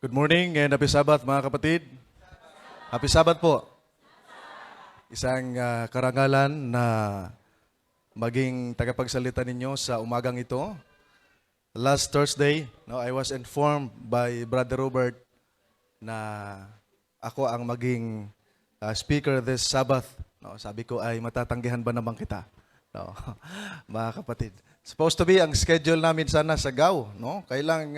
Good morning and happy Sabbath mga kapatid. Happy Sabbath po. Isang karangalan na maging tagapagsalita ninyo sa umagang ito. Last Thursday, I was informed by Brother Robert na ako ang maging speaker this Sabbath. Sabi ko ay matatanggihan ba naman kita? Mga kapatid. Supposed to be ang schedule namin sana sa GAW. Kailang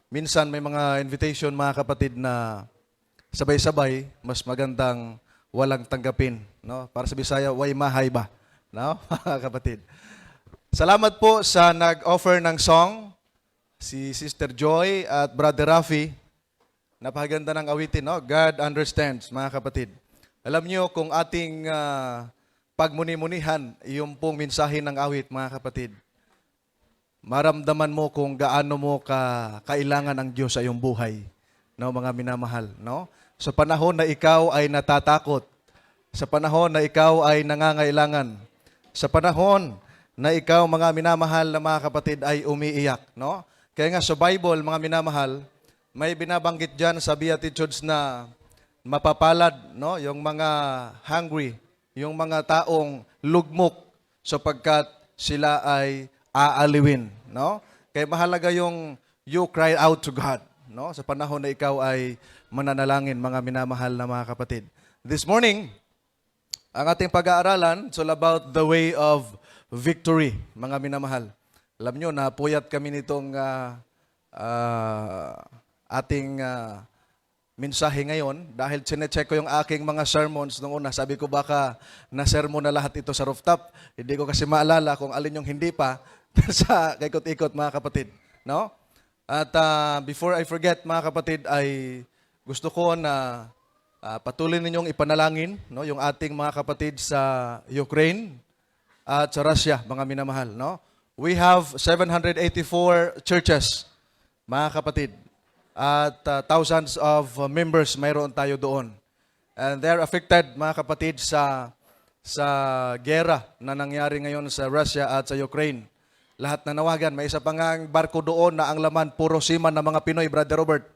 minsan may mga invitation mga kapatid na sabay-sabay, mas magandang walang tanggapin. Para sa Bisaya, way mahay ba? Mga kapatid. Salamat po sa nag-offer ng song, si Sister Joy at Brother Rafi. Napakaganda ng awitin, God Understands, mga kapatid. Alam nyo kung ating pagmuni-munihan, yung pong mensahe ng awit, mga kapatid, maramdaman mo kung gaano mo kailangan ang Diyos sa iyong buhay, mga minamahal. Sa panahon na ikaw ay natatakot, sa panahon na ikaw ay nangangailangan, sa panahon na ikaw, mga minamahal na mga kapatid, ay umiiyak. Kaya nga sa Bible, mga minamahal, may binabanggit dyan sa Beatitudes na mapapalad, yung mga hungry, yung mga taong lugmok sapagkat sila ay aaliwin. Kaya mahalaga yung you cry out to God sa panahon na ikaw ay mananalangin, mga minamahal na mga kapatid. This morning, ang ating pag-aaralan is all about the way of victory, mga minamahal. Alam nyo, napuyat kami nitong ating mensahe ngayon dahil chinecheck ko yung aking mga sermons noong una. Sabi ko baka na-sermon na lahat ito sa rooftop. Hindi ko kasi maalala kung alin yung hindi pa sa kaikot-ikot, mga kapatid. At before I forget, mga kapatid, ay gusto ko na patuloy ninyong ipanalangin yung ating mga kapatid sa Ukraine at sa Russia, mga minamahal. We have 784 churches, mga kapatid, at thousands of members mayroon tayo doon. And they're affected, mga kapatid, sa gera na nangyari ngayon sa Russia at sa Ukraine. Lahat nanawagan. May isa pa nga barko doon na ang laman puro seaman ng mga Pinoy, Brother Robert.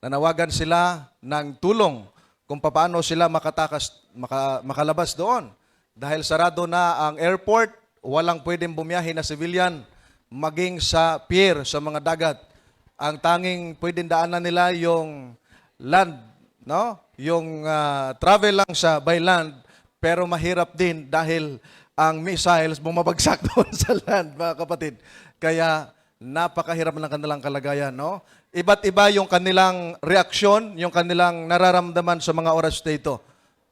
Nanawagan sila ng tulong kung paano sila makalabas doon. Dahil sarado na ang airport, walang pwedeng bumiyahe na civilian maging sa pier, sa mga dagat. Ang tanging pwedeng daanan nila yung land, yung travel lang sa by land, pero mahirap din dahil ang missiles bumabagsak doon sa land, mga kapatid. Kaya napakahirap ng kanilang kalagayan. Iba't iba yung kanilang reaksyon, yung kanilang nararamdaman sa mga oras na ito.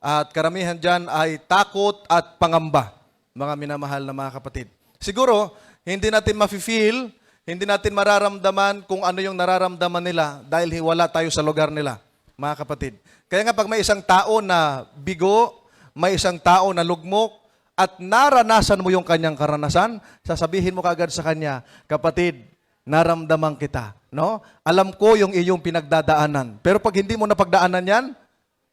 At karamihan dyan ay takot at pangamba, mga minamahal na mga kapatid. Siguro, hindi natin mafe-feel, hindi natin mararamdaman kung ano yung nararamdaman nila dahil wala tayo sa lugar nila, mga kapatid. Kaya nga pag may isang tao na bigo, may isang tao na lugmok, at naranasan mo yung kanyang karanasan, sasabihin mo kaagad sa kanya, kapatid, naramdaman kita. Alam ko yung iyong pinagdadaanan. Pero pag hindi mo napagdaanan yan,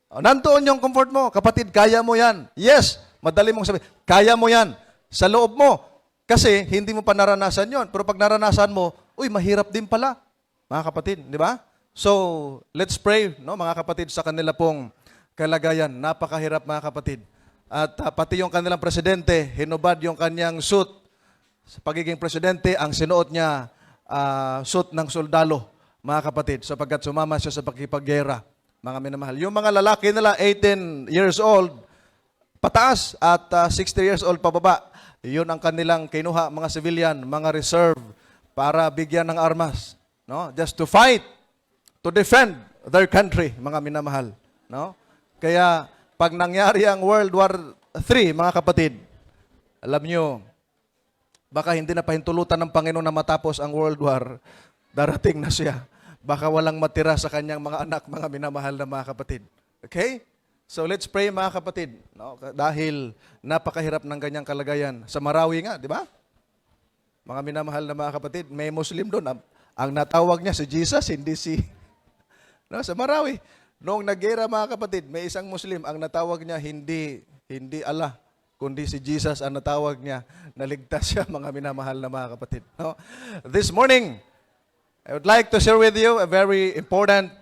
nandoon yung comfort mo. Kapatid, kaya mo yan. Yes, madali mong sabihin, kaya mo yan. Sa loob mo. Kasi hindi mo pa naranasan yon. Pero pag naranasan mo, mahirap din pala. Mga kapatid, di ba? So, let's pray, mga kapatid, sa kanila pong kalagayan. Napakahirap, mga kapatid. At pati yung kanilang presidente, hinubad yung kanyang suit. Sa pagiging presidente, ang sinuot niya, suit ng soldalo, mga kapatid, sapagkat sumama siya sa pakipaggera, mga minamahal. Yung mga lalaki nila, 18 years old, pataas, at 60 years old pababa. Yun ang kanilang kinuha, mga civilian, mga reserve, para bigyan ng armas. Just to fight, to defend their country, mga minamahal. Kaya, pag nangyari ang World War III, mga kapatid, alam nyo, baka hindi na pahintulutan ng Panginoon na matapos ang World War, darating na siya. Baka walang matira sa kanyang mga anak, mga minamahal na mga kapatid. Okay? So let's pray, mga kapatid. Dahil napakahirap ng ganyang kalagayan. Sa Marawi nga, di ba? Mga minamahal na mga kapatid, may Muslim doon. Ang natawag niya si Jesus, hindi si... sa Marawi. Noong naggera, mga kapatid, may isang Muslim, ang natawag niya hindi Allah, kundi si Jesus ang natawag niya. Naligtas siya, mga minamahal na mga kapatid. This morning, I would like to share with you a very important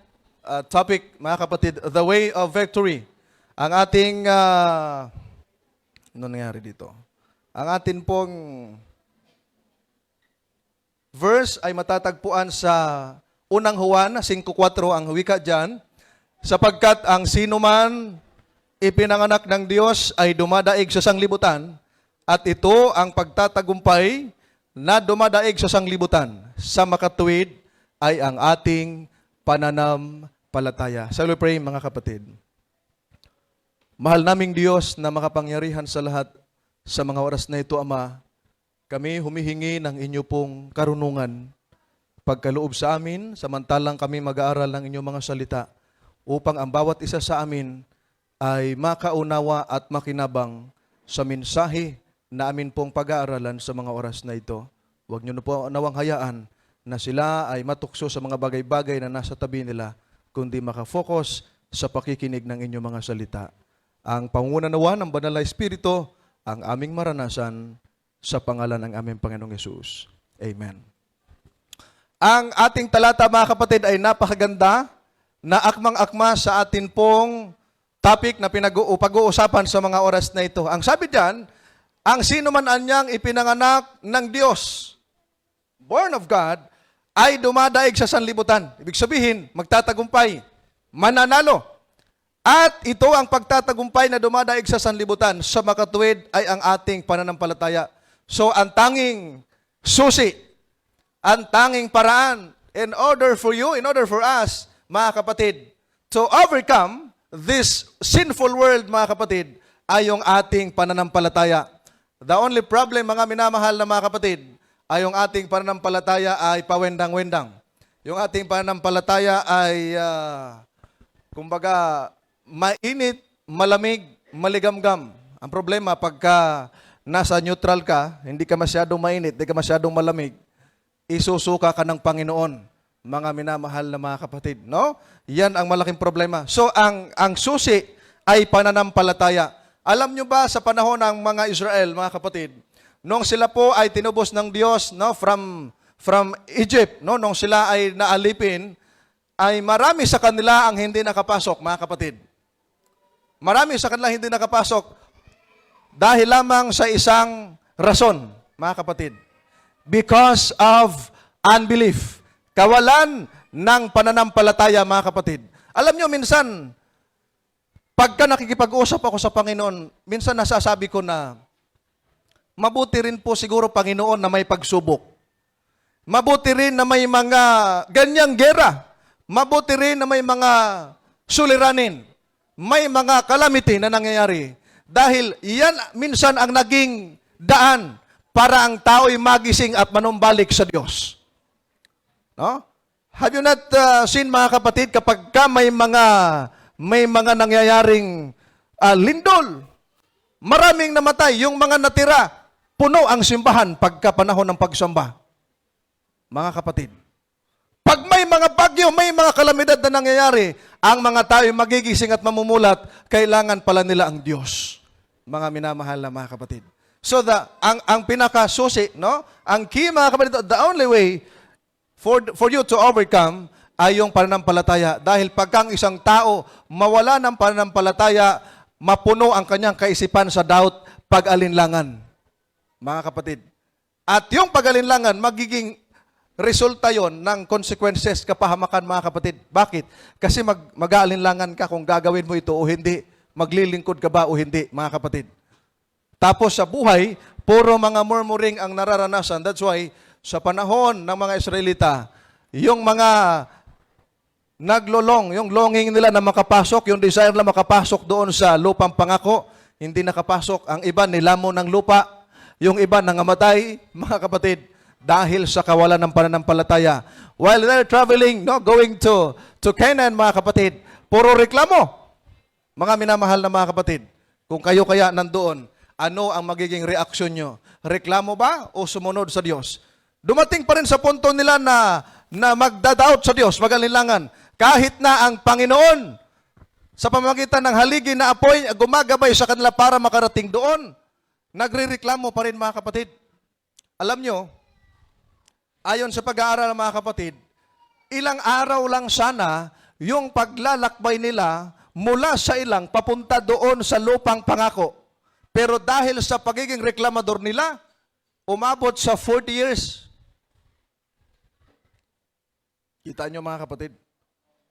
topic, mga kapatid, the way of victory. Ang ating, ano nangyari dito? Ang atin pong verse ay matatagpuan sa unang Juan 5:4 ang wika dyan, sapagkat ang sinuman ipinanganak ng Diyos ay dumadaig sa sanglibutan, at ito ang pagtatagumpay na dumadaig sa sanglibutan, sa makatuwid ay ang ating pananampalataya. Shall we pray, mga kapatid? Mahal naming Diyos na makapangyarihan sa lahat, sa mga oras na ito, Ama, kami humihingi ng inyo pong karunungan, pagkaloob sa amin, samantalang kami mag-aaral ng inyong mga salita, upang ang bawat isa sa amin ay makaunawa at makinabang sa mensahe na amin pong pag-aaralan sa mga oras na ito. Huwag niyo na po nawang hayaan na sila ay matukso sa mga bagay-bagay na nasa tabi nila, kundi makafocus sa pakikinig ng inyong mga salita. Ang pangunguna nawa ng Banal na Espiritu ang aming maranasan sa pangalan ng aming Panginoong Yesus. Amen. Ang ating talata, mga kapatid, ay napakaganda na akmang-akma sa atin pong topic na pag-uusapan sa mga oras na ito. Ang sabi diyan, ang sino man anyang ipinanganak ng Diyos, born of God, ay dumadaig sa sanlibutan. Ibig sabihin, magtatagumpay, mananalo. At ito ang pagtatagumpay na dumadaig sa sanlibutan, sa makatuwid ay ang ating pananampalataya. So, ang tanging susi, ang tanging paraan, in order for us, mga kapatid, to overcome this sinful world, mga kapatid, ay yung ating pananampalataya. The only problem, mga minamahal na mga kapatid, ay yung ating pananampalataya ay pawendang-wendang. Yung ating pananampalataya ay, kumbaga, mainit, malamig, maligamgam. Ang problema, pagka nasa neutral ka, hindi ka masyadong mainit, hindi ka masyadong malamig, isusuka ka ng Panginoon, mga minamahal na mga kapatid. No? Yan ang malaking problema. So, ang susi ay pananampalataya. Alam nyo ba sa panahon ng mga Israel, mga kapatid, nung sila po ay tinubos ng Diyos, no, from Egypt, no, nung sila ay naalipin, ay marami sa kanila ang hindi nakapasok, mga kapatid. Marami sa kanila hindi nakapasok dahil lamang sa isang rason, mga kapatid. Because of unbelief. Kawalan ng pananampalataya, mga kapatid. Alam nyo, minsan, pagka nakikipag-usap ako sa Panginoon, minsan nasasabi ko na, mabuti rin po siguro, Panginoon, na may pagsubok. Mabuti rin na may mga ganyang gera. Mabuti rin na may mga suliranin. May mga calamity na nangyayari. Dahil yan minsan ang naging daan para ang tao'y magising at manumbalik sa Diyos. No? Have you not seen, mga kapatid, kapag may mga nangyayaring lindol, maraming namatay, yung mga natira, puno ang simbahan pagka panahon ng pagsamba. Mga kapatid, pag may mga bagyo, may mga kalamidad na nangyayari, ang mga tao magigising at mamumulat, kailangan pala nila ang Diyos. Mga minamahal na mga kapatid. So ang pinakasusi, no? Ang key, mga kapatid, the only way for you to overcome ay yung pananampalataya. Dahil pagka ang isang tao mawala ng pananampalataya, mapuno ang kanyang kaisipan sa doubt, pag-alinlangan. Mga kapatid. At yung pag-alinlangan, magiging resulta yon ng consequences, kapahamakan, mga kapatid. Bakit? Kasi mag-aalinlangan ka kung gagawin mo ito o hindi. Maglilingkod ka ba o hindi, mga kapatid. Tapos sa buhay, puro mga murmuring ang nararanasan. That's why, sa panahon ng mga Israelita, yung mga naglolong, yung longing nila na makapasok, yung desire na makapasok doon sa lupang pangako, hindi nakapasok. Ang iba nilamon ng lupa, yung iba nangamatay, mga kapatid, dahil sa kawalan ng pananampalataya. While they're traveling, no, going to Canaan, mga kapatid, puro reklamo. Mga minamahal na mga kapatid, kung kayo kaya nandoon, ano ang magiging reaksyon nyo? Reklamo ba o sumunod sa Diyos? Dumating pa rin sa punto nila na magdadoubt sa Diyos, mag-alinlangan. Kahit na ang Panginoon, sa pamamagitan ng haligi na apoy, gumagabay sa kanila para makarating doon, nagre-reklamo pa rin, mga kapatid. Alam nyo, ayon sa pag-aaral, mga kapatid, ilang araw lang sana yung paglalakbay nila mula sa ilang papunta doon sa lupang pangako. Pero dahil sa pagiging reklamador nila, umabot sa 40 years. Kita nyo mga kapatid?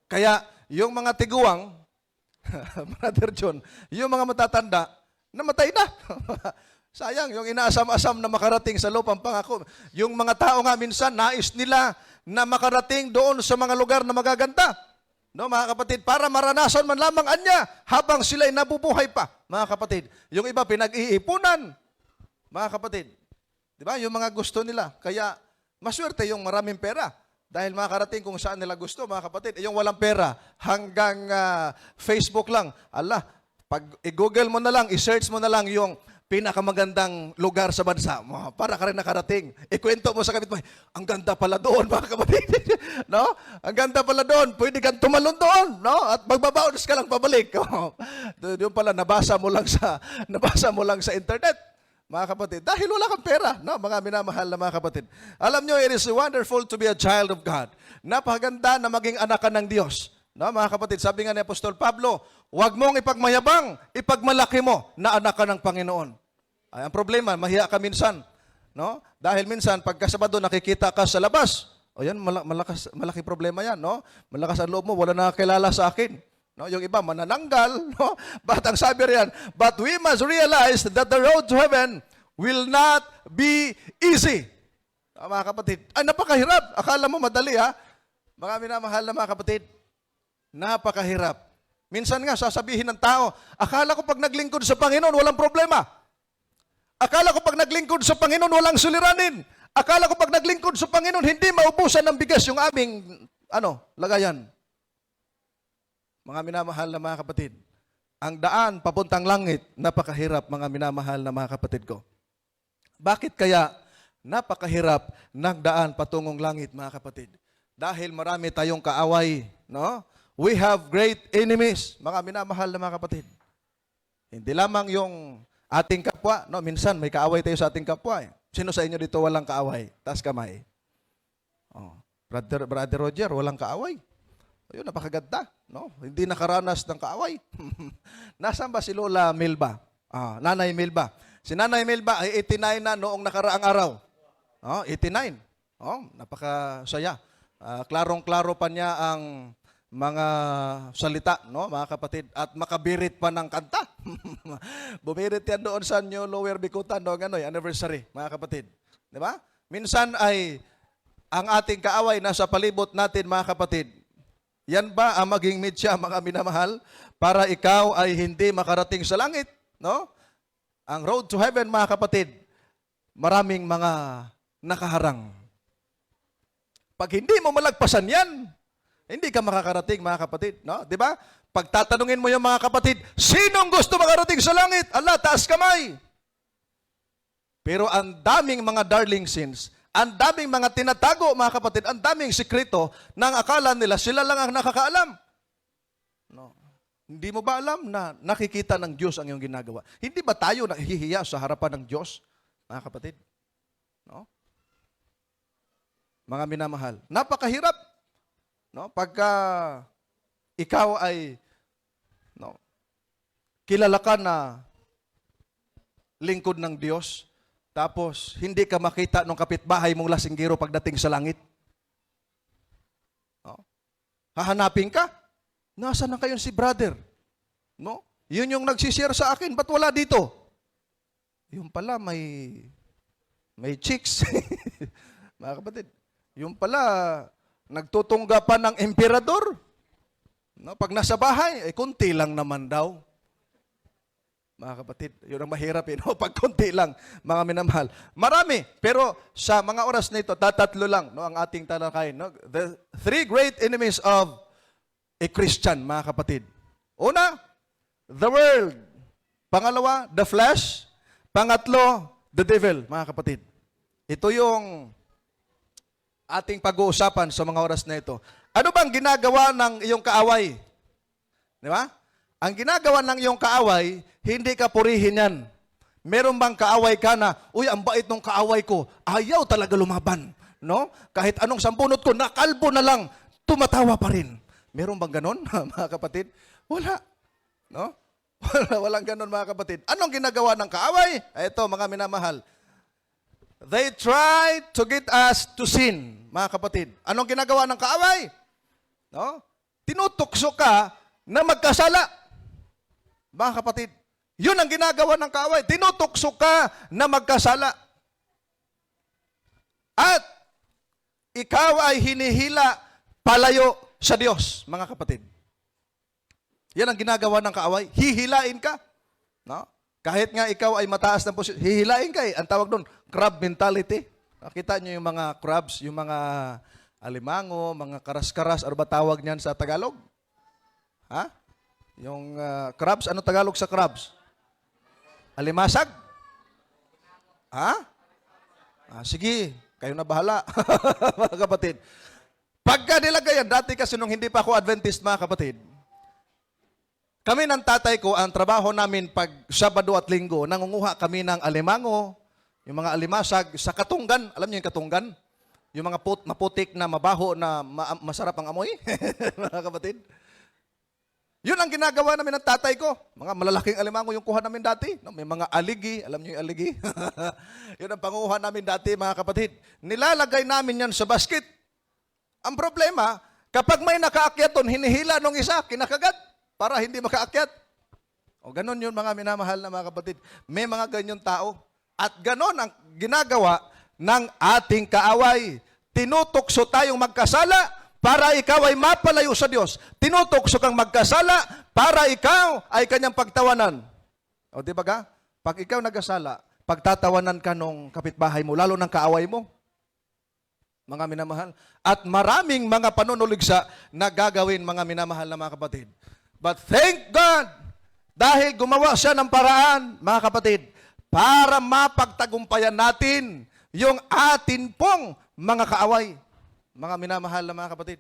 Kaya yung mga tiguang, Brother John, yung mga matatanda, namatay na. Sayang, yung inaasam-asam na makarating sa lupang pangako. Yung mga tao nga minsan, nais nila na makarating doon sa mga lugar na magaganda. No, mga kapatid, para maranasan man lamang anya habang sila'y nabubuhay pa, mga kapatid. Yung iba pinag-iipunan, mga kapatid. Di ba? Yung mga gusto nila. Kaya maswerte yung maraming pera. Dahil makakarating kung saan nila gusto, mga kapatid. Yung walang pera, hanggang Facebook lang. Allah, pag i-google mo na lang, i-search mo na lang yung pinakamagandang lugar sa bansa mo para ka rin nakarating. Ikwento mo sa kapitbahay, ang ganda pala doon, mga kapatid. No? Ang ganda pala doon. Pwede kang tumalon doon, no? At magbabaons ka lang pabalik. Yung pala nabasa mo lang sa internet. Mga kapatid, dahil wala kang pera, no? Mga minamahal na mga kapatid. Alam nyo, it is wonderful to be a child of God. Napakaganda na maging anak ka ng Diyos. No, mga kapatid, sabi nga ni Apostol Pablo, huwag mong ipagmayabang, ipagmalaki mo na anak ka ng Panginoon. Ay, ang problema, mahiya ka minsan. No? Dahil minsan, pagka Sabado, nakikita ka sa labas. O yan, malaki problema yan. No? Malakas ang loob mo, wala nakakilala sa akin. No, yung iba manananggal, no? But ang sabi riyan, but we must realize that the road to heaven will not be easy. Mga kapatid, ay napakahirap. Akala mo madali ha? Mga minamahal na mga kapatid, napakahirap. Minsan nga sasabihin ng tao, akala ko pag naglingkod sa Panginoon walang problema. Akala ko pag naglingkod sa Panginoon walang suliranin. Akala ko pag naglingkod sa Panginoon hindi maubusan ng bigas yung aming lagayan. Mga minamahal na mga kapatid, ang daan papuntang langit, napakahirap mga minamahal na mga kapatid ko. Bakit kaya napakahirap ng daan patungong langit mga kapatid? Dahil marami tayong kaaway, no? We have great enemies, mga minamahal na mga kapatid. Hindi lamang yung ating kapwa, no? Minsan may kaaway tayo sa ating kapwa. Sino sa inyo dito walang kaaway? Taas kamay. Oh, Brother Roger, walang kaaway. Ayun, napakaganda. No? Hindi nakaranas ng kaaway. Nasaan ba si Lola Milba? Nanay Milba. Si Nanay Milba ay 89 na noong nakaraang araw. 89. Napakasaya. Klarong-klaro pa niya ang mga salita, no, mga kapatid, at makabirit pa ng kanta. Bumirit yan doon sa New Lower Bikutan, no, anniversary, mga kapatid. Di ba? Minsan ay ang ating kaaway nasa palibot natin, mga kapatid. Yan ba ang maging media, mga minamahal, para ikaw ay hindi makarating sa langit? No? Ang road to heaven, mga kapatid, maraming mga nakaharang. Pag hindi mo malagpasan yan, hindi ka makakarating, mga kapatid. No? Di ba? Pag tatanungin mo yung mga kapatid, sinong gusto makarating sa langit? Allah, taas kamay. Pero ang daming mga darling sins, ang daming mga tinatago, mga kapatid, ang daming sikreto nang akala nila sila lang ang nakakaalam. No. Hindi mo ba alam na nakikita ng Diyos ang iyong ginagawa? Hindi ba tayo nahihiya sa harapan ng Diyos, mga kapatid? No? Mga minamahal, napakahirap. No? Pagka ikaw ay kilala ka na lingkod ng Diyos, tapos, hindi ka makita ng kapitbahay mong lasinggero pagdating sa langit. Hahanapin ka. Nasaan na kayo si brother? No? Yun yung nagsishare sa akin. Ba't wala dito? Yung pala may chicks. Mga kapatid. Yung pala nagtutungga pa ng emperador. No? Pag nasa bahay, kunti lang naman daw. Mga kapatid, yun ang mahirap no? Pag konti lang, mga minamahal. Marami, pero sa mga oras na ito, tatatlo lang no, ang ating talakayin. No? The three great enemies of a Christian, mga kapatid. Una, the world. Pangalawa, the flesh. Pangatlo, the devil, mga kapatid. Ito yung ating pag-uusapan sa mga oras na ito. Ano bang ginagawa ng iyong kaaway? Di ba? Ang ginagawa ng iyong kaaway, hindi ka purihin yan. Meron bang kaaway ka na, uy, ang bait ng kaaway ko, ayaw talaga lumaban. No? Kahit anong sampunot ko, nakalbo na lang. tumatawa pa rin. Meron bang ganon, mga kapatid? Wala. No? Walang ganon, mga kapatid. Anong ginagawa ng kaaway? Ito, mga minamahal. They try to get us to sin, mga kapatid. Anong ginagawa ng kaaway? No? Tinutukso ka na magkasala. Mga kapatid, yun ang ginagawa ng kaaway. Tinutukso ka na magkasala. At ikaw ay hinihila palayo sa Diyos, mga kapatid. Yan ang ginagawa ng kaaway. Hihilain ka. No? Kahit nga ikaw ay mataas na posisyon, hihilain ka eh. Ang tawag doon, crab mentality. Nakita niyo yung mga crabs, yung mga alimango, mga karas-karas, ano ba tawag niyan sa Tagalog? Ha? Yung crabs, ano Tagalog sa crabs? Alimasag? Ha? Sige, kayo na bahala, mga kapatid. Pagka nilagay yan, dati kasi nung hindi pa ako Adventist, mga kapatid, kami ng tatay ko, ang trabaho namin pag Sabado at Linggo, nangunguha kami ng alimango, yung mga alimasag, sa katunggan. Alam niyo yung katunggan? Yung mga maputik na mabaho na masarap ang amoy, mga kapatid. Yun ang ginagawa namin ng tatay ko. Mga malalaking alimango yung kuha namin dati. No, may mga aligi. Alam niyo yung aligi? Yun ang panguha namin dati, mga kapatid. Nilalagay namin yan sa basket. Ang problema, kapag may nakaakyat doon, hinihila nung isa, kinakagat para hindi makaakyat. O ganun yun, mga minamahal na mga kapatid. May mga ganyan tao. At ganon ang ginagawa ng ating kaaway. Tinutokso tayong magkasala para ikaw ay mapalayo sa Diyos. Tinutokso kang magkasala para ikaw ay kanyang pagtawanan. O di ba ka? Pag ikaw nagkasala, pagtatawanan ka nung kapitbahay mo, lalo ng kaaway mo. Mga minamahal. At maraming mga panunuligsa na gagawin, mga minamahal na mga kapatid. But thank God, dahil gumawa siya ng paraan, mga kapatid, para mapagtagumpayan natin yung atin pong mga kaaway. Mga minamahal na mga kapatid.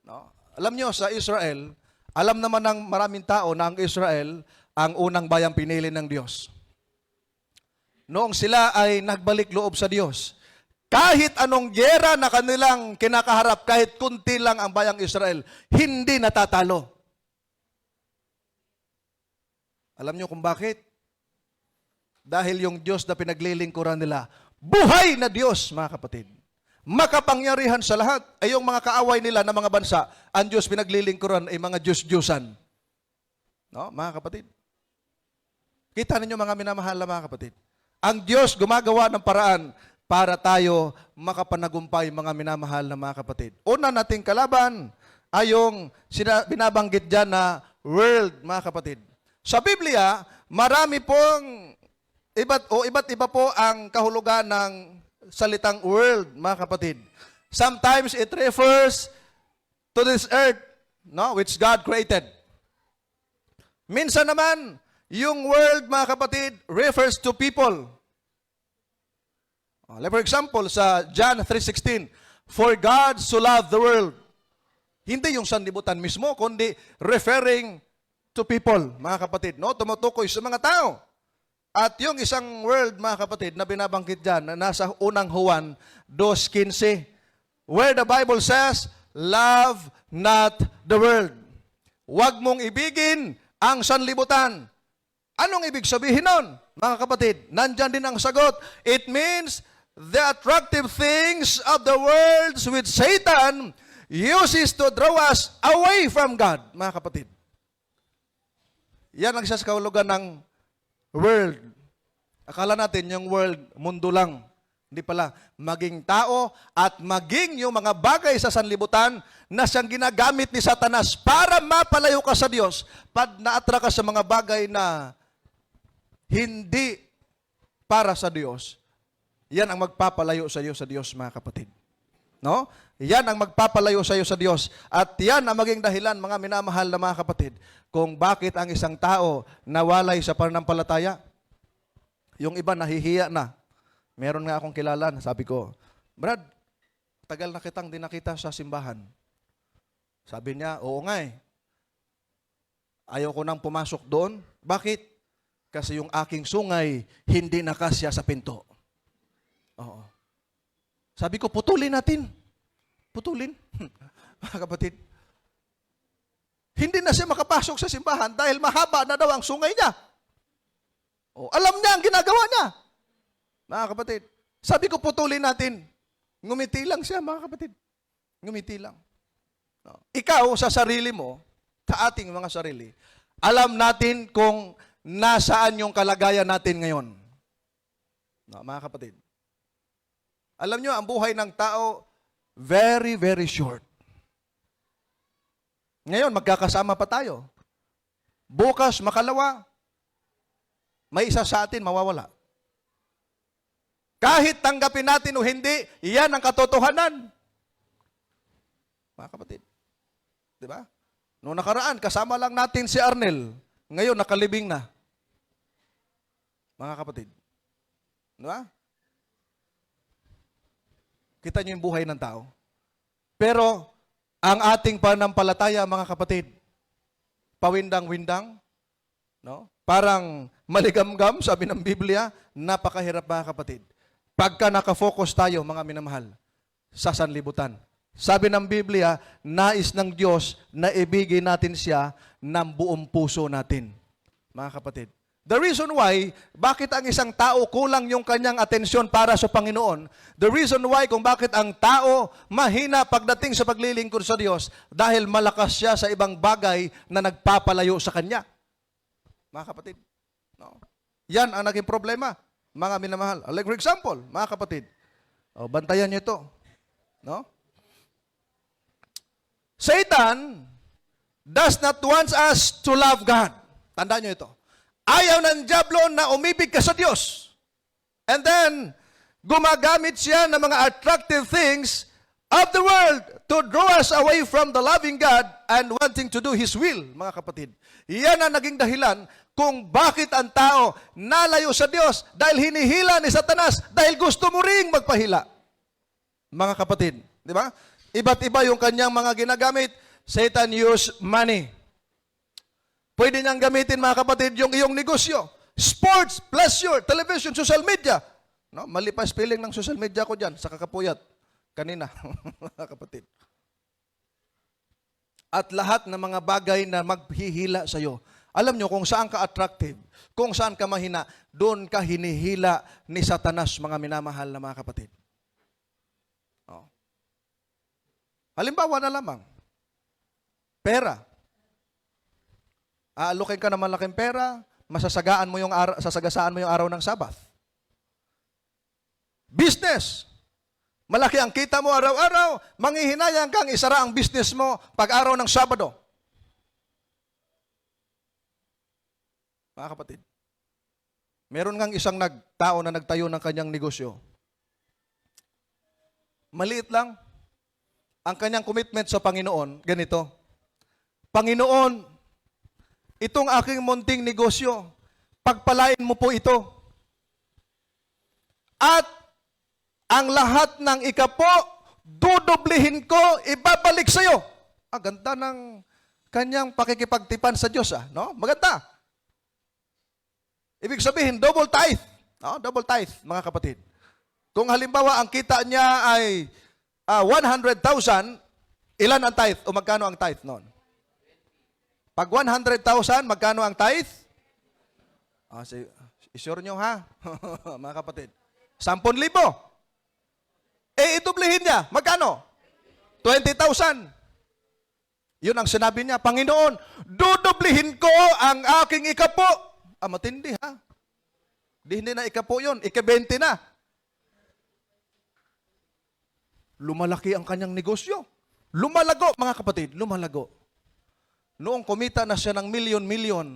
No? Alam nyo, sa Israel, alam naman ng maraming tao na ang Israel ang unang bayang pinili ng Diyos. Noong sila ay nagbalik loob sa Diyos, kahit anong gyera na kanilang kinakaharap, kahit kunti lang ang bayang Israel, hindi natatalo. Alam nyo kung bakit? Dahil yung Diyos na pinaglilingkuran nila, buhay na Diyos, mga kapatid. Makapangyarihan sa lahat. Ay yung mga kaaway nila na mga bansa, ang Diyos pinaglilingkuran ay mga Diyos-Diyusan. No, mga kapatid? Kita ninyo, mga minamahal na mga kapatid. Ang Diyos gumagawa ng paraan para tayo makapanagumpay, mga minamahal na mga kapatid. Una nating kalaban ay yung binabanggit dyan na world, mga kapatid. Sa Biblia, marami pong iba't iba po ang kahulugan ng salitang world, mga kapatid. Sometimes it refers to this earth, no, which God created. Minsan naman, yung world, mga kapatid, refers to people. Like for example, sa John 3:16, for God so loved the world. Hindi yung sanlibutan mismo, kundi referring to people, mga kapatid. No? Tumutukoy sa mga tao. At yung isang world, mga kapatid, na binabangkit dyan, na nasa unang Juan 2:15, where the Bible says, love not the world. Huwag mong ibigin ang sanlibutan. Anong ibig sabihin nun, mga kapatid? Nandyan din ang sagot. It means the attractive things of the world which Satan uses to draw us away from God, mga kapatid. Yan ang isa sa kahulugan ng world. Akala natin yung world, mundo lang. Hindi pala. Maging tao at maging yung mga bagay sa sanlibutan na siyang ginagamit ni Satanas para mapalayo ka sa Diyos. Pag na-attract ka sa mga bagay na hindi para sa Diyos, yan ang magpapalayo sa iyo sa Diyos, mga kapatid. No? Yan ang magpapalayo sa iyo sa Diyos. At yan ang maging dahilan, mga minamahal na mga kapatid, kung bakit ang isang tao nawalay sa pananampalataya. Yung iba nahihiya na. Meron nga akong kilala, sabi ko, Brad, tagal na kitang di nakita sa simbahan. Sabi niya, oo nga eh. Ayaw ko nang pumasok doon. Bakit? Kasi yung aking sungay hindi nakasya sa pinto. Oo. Sabi ko, putulin natin. Putulin. Mga kapatid, hindi na siya makapasok sa simbahan dahil mahaba na daw ang sungay niya. O, alam niya ang ginagawa niya. Mga kapatid, sabi ko putulin natin. Ngumiti lang siya, mga kapatid. Ngumiti lang. No. Ikaw, sa sarili mo, sa ating mga sarili, alam natin kung nasaan yung kalagayan natin ngayon. No, mga kapatid. Alam nyo, ang buhay ng tao, very, very short. Ngayon, magkakasama pa tayo. Bukas, makalawa, may isa sa atin mawawala. Kahit tanggapin natin o hindi, iyan ang katotohanan. Mga kapatid. Di ba? Noong nakaraan, kasama lang natin si Arnel. Ngayon, nakalibing na. Mga kapatid. Di ba? Kita niyo yung buhay ng tao. Pero, ang ating pananampalataya, mga kapatid, pawindang-windang, no? Parang maligamgam, sabi ng Biblia, napakahirap, mga kapatid. Pagka nakafocus tayo, mga minamahal, sa sanlibutan. Sabi ng Biblia, nais ng Diyos na ibigay natin siya ng buong puso natin. Mga kapatid. The reason why, bakit ang isang tao kulang yung kanyang atensyon para sa Panginoon, the reason why kung bakit ang tao mahina pagdating sa paglilingkod sa Diyos, dahil malakas siya sa ibang bagay na nagpapalayo sa Kanya. Mga kapatid. No? Yan ang naging problema, mga minamahal. Like for example, mga kapatid, bantayan niyo ito. No? Satan does not want us to love God. Tandaan niyo ito. Ayaw ng dyablo na umibig ka sa Diyos. And then, gumagamit siya ng mga attractive things of the world to draw us away from the loving God and wanting to do His will, mga kapatid. Iyan ang naging dahilan kung bakit ang tao nalayo sa Diyos dahil hinihila ni Satanas dahil gusto mo ring magpahila. Mga kapatid, di ba? Iba't iba yung kanyang mga ginagamit. Satan use money. Pwede niyang gamitin, mga kapatid, yung iyong negosyo. Sports, pleasure, television, social media. No? Mali pa spelling ng social media ko dyan sa kakapuyat. Kanina, mga kapatid. At lahat ng mga bagay na maghihila sa iyo. Alam nyo kung saan ka attractive, kung saan ka mahina, doon ka hinihila ni Satanas, mga minamahal na mga kapatid. Oh. Halimbawa na lamang, pera. Aalukin ka ng malaking pera, sasagasaan mo yung araw ng Sabath. Business. Malaki ang kita mo araw-araw, manghihinayang kang isara ang business mo pag araw ng Sabado. Mga kapatid, meron ngang isang tao na nagtayo ng kanyang negosyo. Maliit lang. Ang kanyang commitment sa Panginoon, ganito. Panginoon, itong aking munting negosyo, pagpalain mo po ito. At ang lahat ng ikapo, dudublihin ko, ibabalik sa iyo. Ganda ng kanyang pakikipagtipan sa Diyos. No? Maganda. Ibig sabihin, double tithe. No? Double tithe, mga kapatid. Kung halimbawa, ang kita niya ay 100,000, ilan ang tithe? O magkano ang tithe noon? Pag 100,000, magkano ang tithe? Isure nyo ha, mga kapatid. 10,000. Idublehin niya. Magkano? 20,000. Yun ang sinabi niya, Panginoon, dudublihin ko ang aking ikapo. Matindi ha. Hindi na ikapo yun, ika-20 na. Lumalaki ang kanyang negosyo. Lumalago, mga kapatid, lumalago. Noong kumita na siya ng milyon-milyon,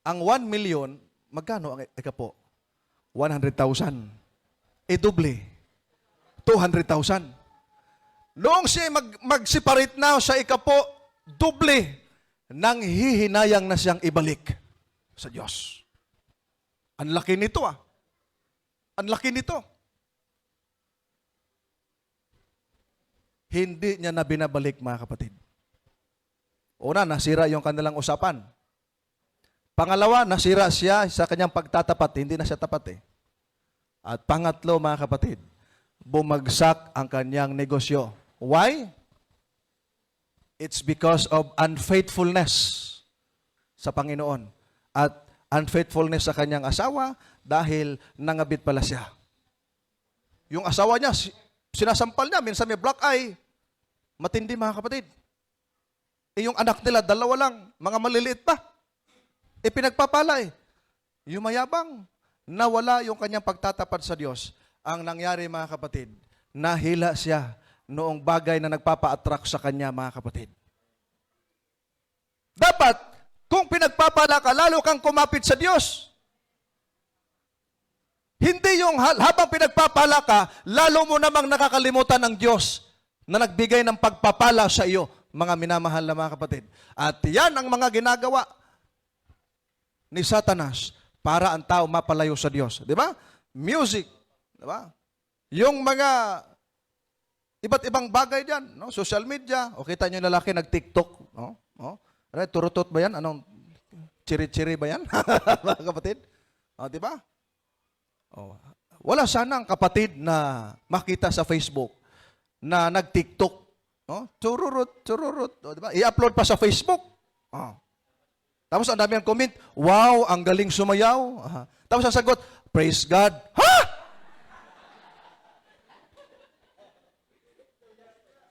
ang 1 million, magkano ang ikapo? 100,000. Doble. 200,000. Noong siya mag-separate na sa ikapo, doble, nang hihinayang na siyang ibalik sa Diyos. Ang laki nito Ang laki nito. Hindi niya na binabalik, mga kapatid. Una, nasira yung kanilang usapan. Pangalawa, nasira siya sa kanyang pagtatapat. Hindi na siya tapat At pangatlo, mga kapatid, bumagsak ang kanyang negosyo. Why? It's because of unfaithfulness sa Panginoon at unfaithfulness sa kanyang asawa dahil nangabit pala siya. Yung asawa niya, sinasampal niya, minsan may black eye. Matindi mga kapatid. Yung anak nila, 2 lang, mga maliliit pa. Pinagpapala eh. Yung mayabang, nawala yung kanyang pagtatapad sa Diyos. Ang nangyari mga kapatid, nahila siya noong bagay na nagpapa-attract sa kanya, mga kapatid. Dapat, kung pinagpapala ka, lalo kang kumapit sa Diyos. Hindi yung habang pinagpapala ka, lalo mo namang nakakalimutan ng Diyos na nagbigay ng pagpapala sa iyo, mga minamahal na mga kapatid. At yan ang mga ginagawa ni Satanas para ang tao mapalayo sa Diyos. Di ba? Music. Di ba? Yung mga iba't ibang bagay dyan, no? Social media. O kita nyo yung lalaki nag-TikTok. No? O? Ano, turutot ba yan? Anong chiri-chiri ba yan? Mga kapatid? O, di ba? O, wala sanang kapatid na makita sa Facebook na nag-TikTok. No? Chururut. O, di ba? I-upload pa sa Facebook. O. Tapos ang dami ang comment, wow, ang galing sumayaw. Tapos ang sagot, praise God. Ha?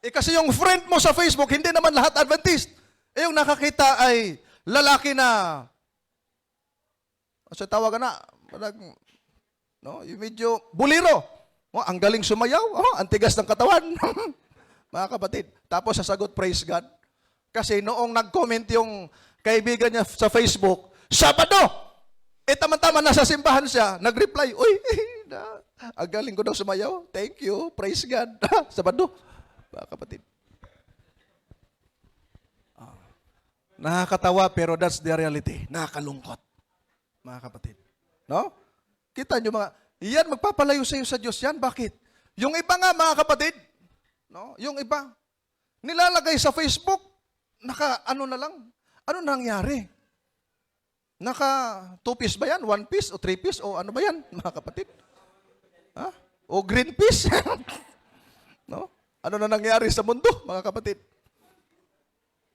Kasi yung friend mo sa Facebook, hindi naman lahat Adventist. Yung nakakita ay lalaki na, sa tawagan na, no, yung medyo buliro. Oh, ang galing sumayaw. Oh, ang tigas ng katawan. Mga kapatid. Tapos sasagot, praise God. Kasi noong nag-comment yung kaibigan niya sa Facebook, Sabado! Tama-tama nasa simbahan siya, nag-reply, uy, ang galing ko daw sumayaw. Thank you, praise God. Sabado. Mga kapatid. Nakakatawa pero that's the reality. Nakakalungkot. Mga kapatid. No? Kita nyo mga, yan, magpapalayo sa iyo sa Diyos yan. Bakit? Yung iba nga mga kapatid, no? Yung iba, nilalagay sa Facebook, ano na lang, ano nangyari? Naka 2 piece ba yan? 1 piece o 3 piece o ano ba yan, mga kapatid? Ha? O green piece? No? Ano na nangyari sa mundo, mga kapatid?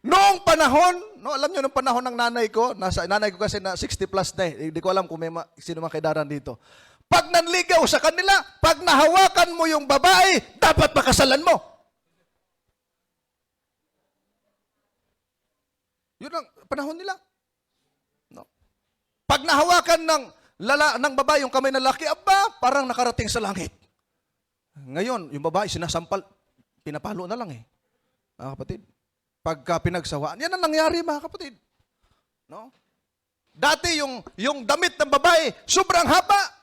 Noong panahon, no, alam niyo noong panahon ng nanay ko kasi na 60 plus na eh. Hindi ko alam kung sino mga kaidaran dito. Pag nanligaw sa kanila, pag nahawakan mo yung babae, dapat pakasalan mo. Yun ang panahon nila. No? Pag nahawakan ng babae yung kamay ng lalaki, parang nakarating sa langit. Ngayon, yung babae sinasampal, pinapalo na lang eh. Mga kapatid. Pagka pinagsawaan, yan ang nangyari mga kapatid. No? Dati yung damit ng babae, sobrang haba.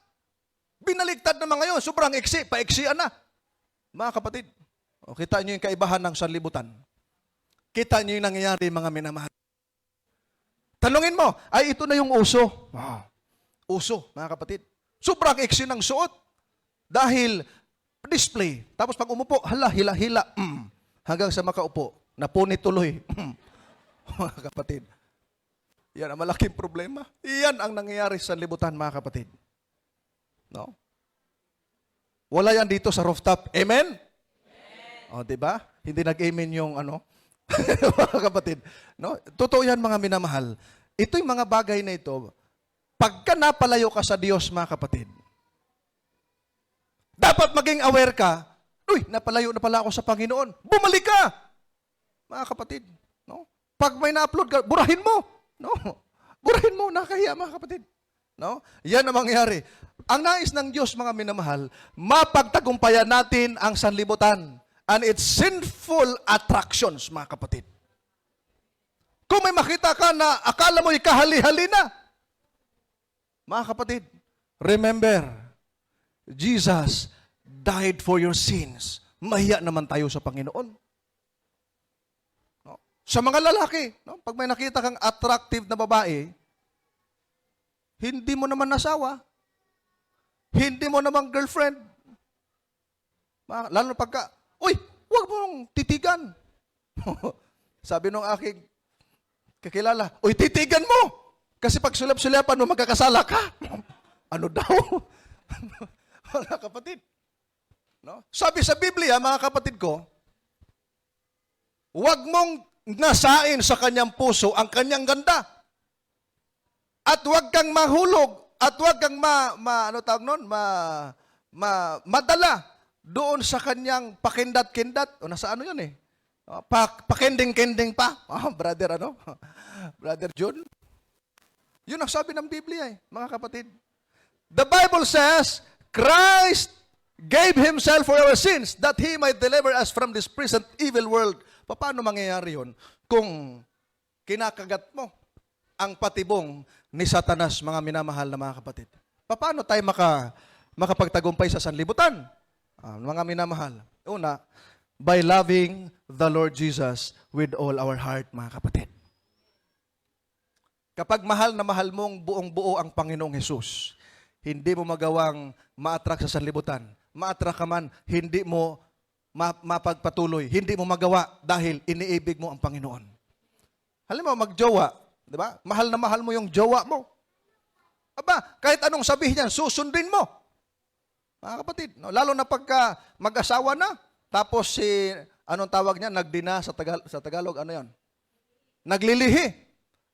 Binaligtad naman ngayon, sobrang paiksian na. Mga kapatid, kita nyo yung kaibahan ng sanlibutan. Kita nyo yung nangyayari mga minamahal. Tanungin mo, ay ito na yung uso. Wow. Uso, mga kapatid. Sobrang iksi ng suot. Dahil display. Tapos pag umupo, hila. Hanggang sa makaupo, napunit tuloy. Mga kapatid. Yan ang malaking problema. Yan ang nangyayari sa libutan, mga kapatid. No? Wala yan dito sa rooftop. Amen? O, diba? Hindi nag-amen yung mga kapatid. No? Totoo yan, mga minamahal. Ito yung mga bagay na ito, pagka napalayo ka sa Diyos, mga kapatid, dapat maging aware ka, uy, napalayo na pala ako sa Panginoon. Bumalik ka! Mga kapatid. No? Pag may na-upload ka, burahin mo. No? Burahin mo, nakahiya, mga kapatid. No? Yan ang mangyari. Ang nais ng Diyos, mga minamahal, mapagtagumpayan natin ang sanlibutan and its sinful attractions, mga kapatid. Kung may makita ka na akala mo ikahali-hali na, mga kapatid, remember, Jesus died for your sins. Mahiya naman tayo sa Panginoon. No? Sa mga lalaki, no? Pag may nakita kang attractive na babae, hindi mo naman nasawa. Hindi mo naman girlfriend. Lalo pagka, uy, huwag mong titigan. Sabi nung aking kakilala, uy, titigan mo. Kasi pag sulap-sulapan mo, magkakasala ka. Ano daw? Mga kapatid. No? Sabi sa Biblia, mga kapatid ko, huwag mong nasain sa kanyang puso ang kanyang ganda. At huwag kang mahulog at huwag kang madala doon sa kanyang pakindat-kindat. O nasa ano yun eh? Pakending-kending pa. Brother Brother John. Yun ang sabi ng Biblia eh, mga kapatid. The Bible says, Christ gave Himself for our sins that He might deliver us from this present evil world. Paano mangyayari yun kung kinakagat mo ang patibong ni Satanas, mga minamahal na mga kapatid? Paano tayo makapagtagumpay sa sanlibutan? Mga minamahal. Una, by loving the Lord Jesus with all our heart, mga kapatid. Kapag mahal na mahal mong buong-buo ang Panginoong Hesus, hindi mo magawang ma-attract sa sanlibutan. Ma-attract ka man, hindi mo mapagpatuloy. Hindi mo magawa dahil iniibig mo ang Panginoon. Halimbawa, magjowa. Diba? Mahal na mahal mo yung jowa mo. Aba, kahit anong sabihin niyan, susundin mo. Mga kapatid, no? Lalo na pagka mag-asawa na, tapos anong tawag niya? Nagdina sa Tagalog, ano yon? Naglilihi.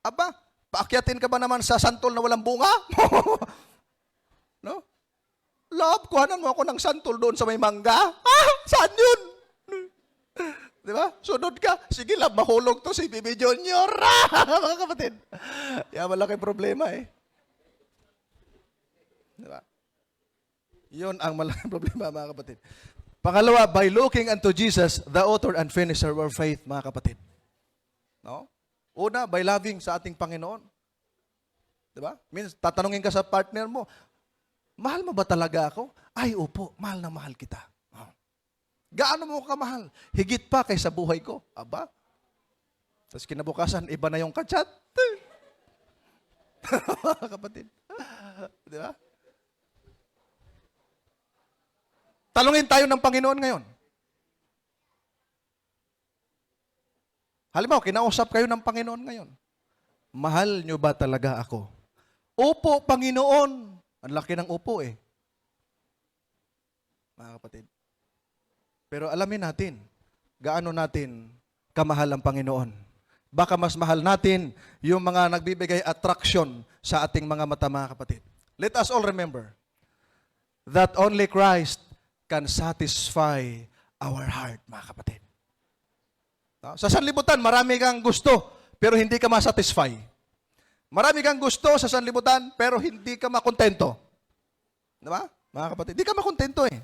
Aba, paakyatin ka ba naman sa santol na walang bunga? No? Love, kuhanan mo ako ng santol doon sa may mangga. Saan yun? Di ba? Sunod ka. Sige lang, mahulog to si Bibi Junior. Mga kapatid. Yan, malaking problema eh. Di ba? Yun ang malaking problema, mga kapatid. Pangalawa, by looking unto Jesus, the author and finisher of our faith, mga kapatid. No? Una, by loving sa ating Panginoon. Di ba? Means, tatanungin ka sa partner mo, mahal mo ba talaga ako? Ay, opo, mahal na mahal kita. Gaano mo kamahal? Higit pa kaysa buhay ko. Aba? Tapos kinabukasan, iba na yung kachat. Kapatid. Di ba? Talungin tayo ng Panginoon ngayon. Halimbawa, kinausap kayo ng Panginoon ngayon. Mahal nyo ba talaga ako? Opo, Panginoon. Ang laki ng upo eh. Mga kapatid. Pero alamin natin, gaano natin kamahal ang Panginoon. Baka mas mahal natin yung mga nagbibigay attraction sa ating mga mata, mga kapatid. Let us all remember that only Christ can satisfy our heart, mga kapatid. Sa sanlibutan, marami kang gusto, pero hindi ka masatisfy. Marami kang gusto sa sanlibutan, pero hindi ka makontento. Diba? Mga kapatid, hindi ka makontento eh.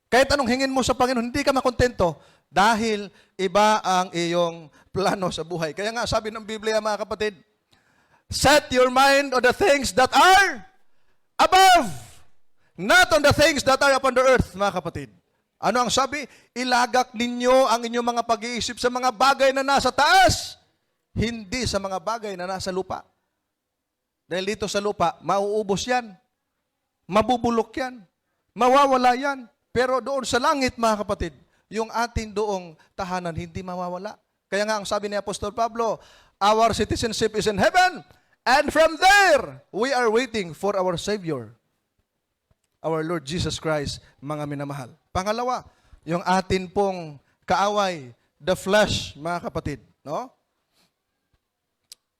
Kahit anong hingin mo sa Panginoon, hindi ka makontento dahil iba ang iyong plano sa buhay. Kaya nga, sabi ng Biblia, mga kapatid, set your mind on the things that are above, not on the things that are upon the earth, mga kapatid. Ano ang sabi? Ilagak ninyo ang inyong mga pag-iisip sa mga bagay na nasa taas, hindi sa mga bagay na nasa lupa. Dahil dito sa lupa, mauubos yan. Mabubulok yan. Mawawala yan. Pero doon sa langit, mga kapatid, yung ating doong tahanan, hindi mawawala. Kaya nga ang sabi ni Apostol Pablo, our citizenship is in heaven, and from there, we are waiting for our Savior, our Lord Jesus Christ, mga minamahal. Pangalawa, yung atin pong kaaway, the flesh, mga kapatid. No?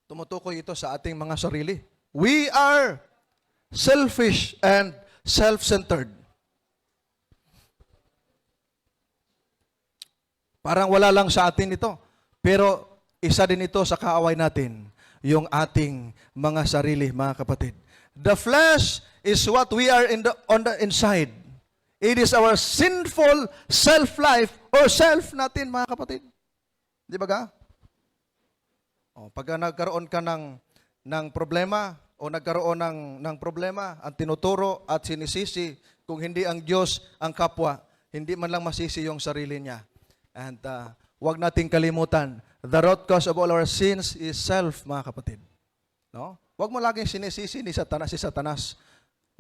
Tumutukoy ito sa ating mga sarili. We are selfish and self-centered. Parang wala lang sa atin ito. Pero isa din ito sa kaaway natin, yung ating mga sarili, mga kapatid. The flesh is what we are on the inside. It is our sinful self-life or self natin, mga kapatid. Di ba ga? Pag nagkaroon ka ng problema o nagkaroon ng problema, ang tinuturo at sinisisi, kung hindi ang Diyos ang kapwa, hindi man lang masisi yung sarili niya. And huwag nating kalimutan, the root cause of all our sins is self, mga kapatid. No? Huwag mo laging sinisisi si Satanas.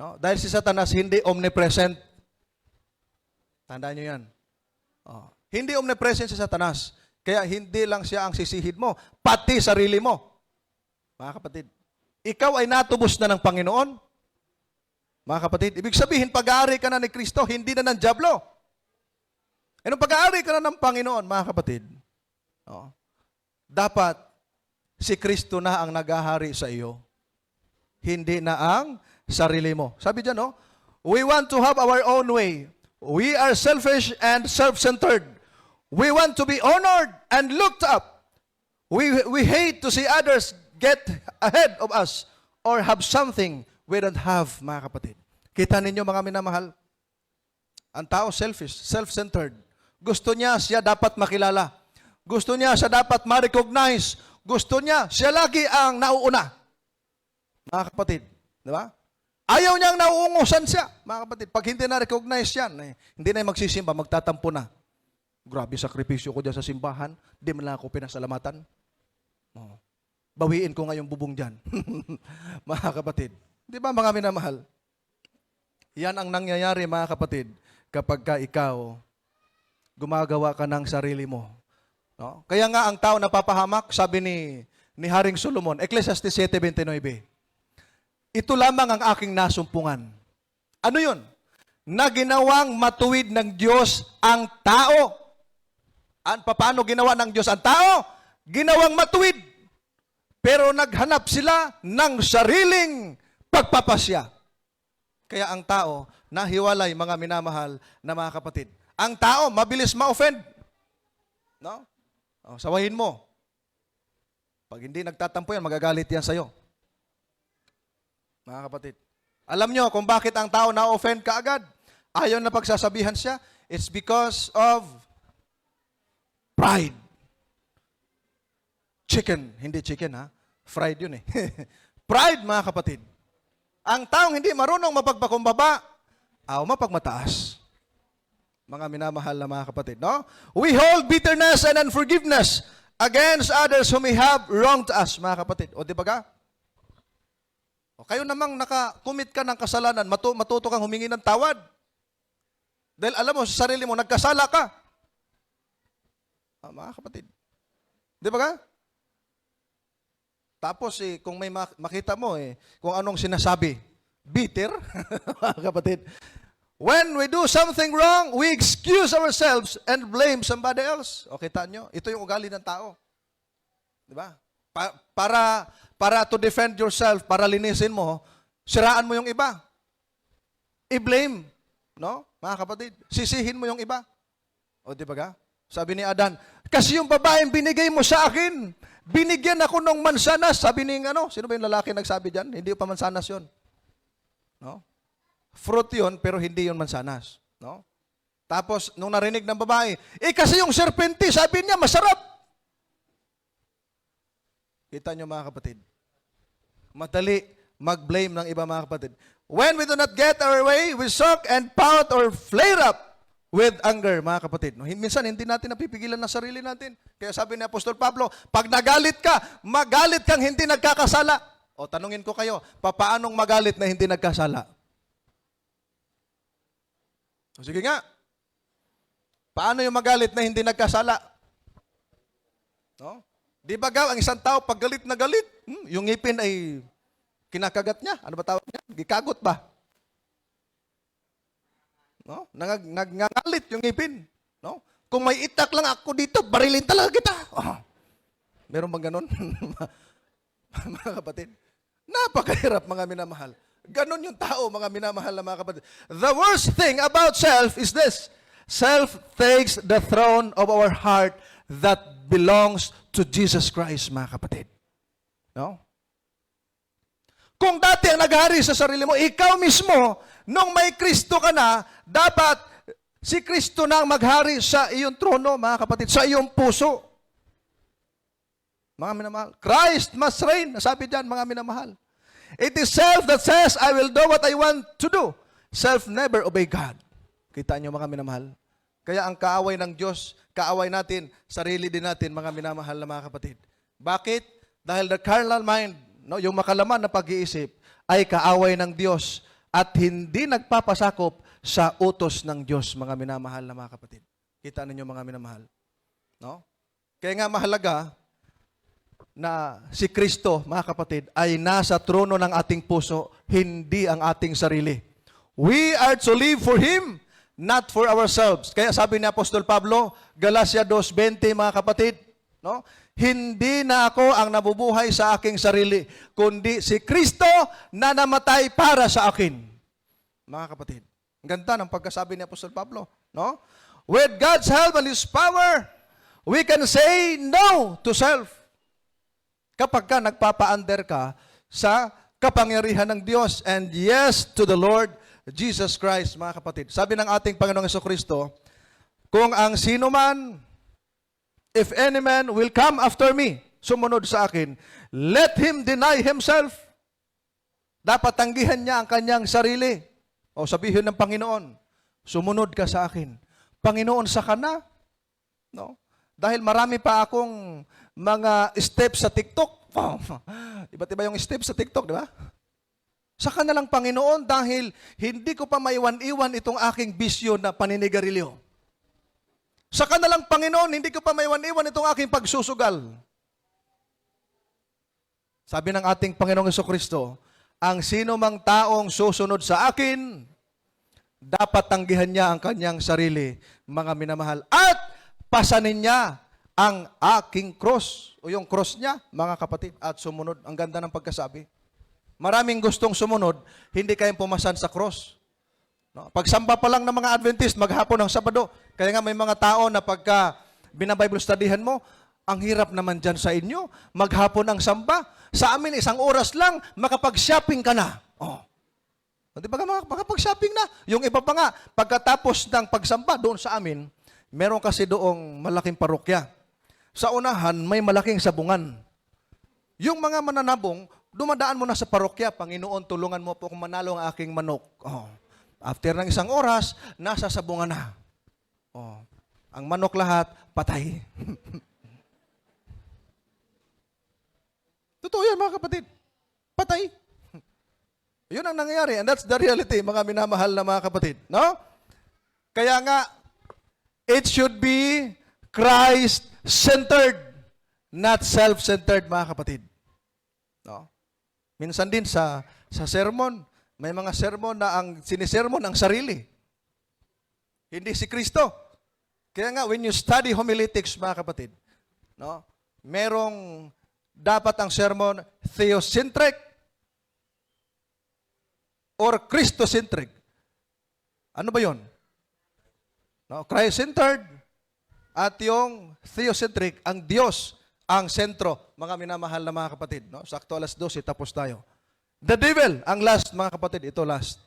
No? Dahil si Satanas hindi omnipresent. Tandaan nyo yan. Hindi omnipresent si Satanas. Kaya hindi lang siya ang sisihid mo, pati sarili mo. Mga kapatid, ikaw ay natubos na ng Panginoon. Mga kapatid, ibig sabihin, pag-aari ka na ni Kristo, hindi na ng dyablo. E nung pag-aari ka na ng Panginoon, mga kapatid, dapat si Kristo na ang nag-ahari sa iyo. Hindi na ang sarili mo. Sabi dyan, we want to have our own way. We are selfish and self-centered. We want to be honored and looked up. We hate to see others get ahead of us or have something we don't have, mga kapatid. Kita ninyo, mga minamahal, ang tao selfish, self-centered. Gusto niya siya dapat makilala. Gusto niya siya dapat ma-recognize. Gusto niya siya lagi ang nauuna. Mga kapatid, di ba? Ayaw niyang nauungusan siya, mga kapatid. Pag hindi na-recognize yan, hindi na magsisimba, magtatampo na. Grabe sakripisyo ko dyan sa simbahan, di man lang ako pinasalamatan. Bawiin ko ngayong bubong dyan. Mga kapatid, di ba mga minamahal? Yan ang nangyayari, mga kapatid, kapag ka ikaw gumagawa ka ng sarili mo. No? Kaya nga ang tao napapahamak, sabi ni Haring Solomon, Ecclesiastes 7:29, ito lamang ang aking nasumpungan. Ano yun? Na ginawang matuwid ng Diyos ang tao. Paano ginawa ng Diyos ang tao? Ginawang matuwid. Pero naghanap sila ng sariling pagpapasya. Kaya ang tao, nahiwalay, mga minamahal na mga kapatid. Ang tao, mabilis ma-offend. No? Sawahin mo. Pag hindi nagtatampo yan, magagalit yan sa'yo. Mga kapatid. Alam nyo kung bakit ang tao na-offend kaagad? Ayaw na pagsasabihan siya. It's because of pride. Chicken. Hindi chicken, ha? Fried yun, eh. Pride, mga kapatid. Ang taong hindi marunong mapagpakumbaba, mapagmataas. Mga minamahal na mga kapatid, no? We hold bitterness and unforgiveness against others who may have wronged us, mga kapatid. O, di ba ka? Kayo namang naka-commit ka ng kasalanan, matuto kang humingi ng tawad. Dahil alam mo, sa sarili mo, nagkasala ka. Mga kapatid. Di ba ka? Tapos, kung may makita mo, kung anong sinasabi, bitter, mga kapatid. When we do something wrong, we excuse ourselves and blame somebody else. O, kita nyo? Ito yung ugali ng tao. Di ba? Para to defend yourself, para linisin mo, siraan mo yung iba. I-blame. No? Mga kapatid, sisihin mo yung iba. O, di ba ka? Sabi ni Adan, kasi yung babaeng binigay mo sa akin, binigyan ako ng mansanas. Sabi ni, sino ba yung lalaki nagsabi dyan? Hindi pa mansanas yun. No? Fruit yun, pero hindi yun mansanas. No? Tapos, nung narinig ng babae, kasi yung serpente, sabi niya, masarap. Kita nyo, mga kapatid. Madali mag-blame ng iba, mga kapatid. When we do not get our way, we sulk and pout or flare up with anger, mga kapatid. No? Minsan, hindi natin napipigilan ng sarili natin. Kaya sabi ni Apostol Pablo, pag nagalit ka, magalit kang hindi nagkakasala. O, tanungin ko kayo, paanong magalit na hindi nagkasala? O, sige nga. Paano yung magalit na hindi nagkasala? No? Di ba ang isang tao, pag galit na galit, yung ngipin ay kinakagat niya. Ano ba tawag niya? Gikagot ba? No? Nangangalit yung ngipin. No? Kung may itak lang ako dito, barilin talaga kita. Meron bang ganun? Mga kapatid. Napakahirap, mga minamahal. Ganon yung tao, mga minamahal na mga kapatid. The worst thing about self is this. Self takes the throne of our heart that belongs to Jesus Christ, mga kapatid. No? Kung dati ang naghari sa sarili mo, ikaw mismo, nung may Kristo ka na, dapat si Kristo na ang maghari sa iyong trono, mga kapatid, sa iyong puso. Mga minamahal. Christ must reign. Nasabi dyan, mga minamahal. It is self that says, I will do what I want to do. Self never obey God. Kita niyo, mga minamahal. Kaya ang kaaway ng Diyos, kaaway natin, sarili din natin, mga minamahal na mga kapatid. Bakit? Dahil the carnal mind, no, yung makalaman na pag-iisip, ay kaaway ng Diyos at hindi nagpapasakop sa utos ng Diyos, mga minamahal na mga kapatid. Kita ninyo, mga minamahal. No? Kaya nga mahalaga na si Kristo, mga kapatid, ay nasa trono ng ating puso, hindi ang ating sarili. We are to live for Him, not for ourselves. Kaya sabi ni Apostol Pablo, Galatia 2:20, mga kapatid, no? Hindi na ako ang nabubuhay sa aking sarili, kundi si Kristo na namatay para sa akin. Mga kapatid, ang ganda ng pagkasabi ni Apostol Pablo, no? With God's help and His power, we can say no to self. Kapag ka nagpapa-under ka sa kapangyarihan ng Diyos and yes to the Lord Jesus Christ, mga kapatid. Sabi ng ating Panginoong Jesucristo, kung ang sino man, if any man will come after me, sumunod sa akin, let him deny himself. Dapat tanggihan niya ang kanyang sarili. O sabihin ng Panginoon, sumunod ka sa akin. Panginoon, saka na. No? Dahil marami pa akong mga steps sa TikTok. Iba't iba yung steps sa TikTok, di ba? Saka na lang, Panginoon, dahil hindi ko pa maiwan-iwan itong aking bisyo na paninigarilyo. Saka na lang, Panginoon, hindi ko pa maiwan-iwan itong aking pagsusugal. Sabi ng ating Panginoong Jesucristo, ang sino mang taong susunod sa akin, dapat tanggihan niya ang kanyang sarili, mga minamahal, at pasanin niya ang aking cross, o yung cross niya, mga kapatid, at sumunod. Ang ganda ng pagkasabi. Maraming gustong sumunod, hindi kayang pumasan sa cross. No? Pagsamba pa lang ng mga Adventist, maghapon ng Sabado. Kaya nga may mga tao na pagka binabible studyhan mo, ang hirap naman dyan sa inyo, maghapon ang samba. Sa amin, 1 oras lang, makapag-shopping ka na. Oh. Di ba makapag-shopping na? Yung iba pa nga, pagkatapos ng pagsamba doon sa amin, meron kasi doong malaking parokya. Sa unahan, may malaking sabungan. Yung mga mananabong, dumadaan mo na sa parokya, Panginoon, tulungan mo po kung manalo ang aking manok. Oh. After ng 1 oras, nasa sabungan na. Oh. Ang manok lahat, patay. Totoo yan, mga kapatid. Patay. Yun ang nangyayari. And that's the reality, mga minamahal na mga kapatid. No? Kaya nga, it should be Christ-centered, not self-centered, mga kapatid. No? Minsan din sa sermon, may mga sermon na ang sinisermon ang sarili. Hindi si Kristo. Kaya nga, when you study homiletics, mga kapatid, no, merong dapat ang sermon theocentric or Christocentric. Ano ba yon? No, Christ-centered at yung theocentric, ang Diyos ang sentro, mga minamahal na mga kapatid. No? Sakto 12:00, tapos tayo. The devil, ang last, mga kapatid, ito last.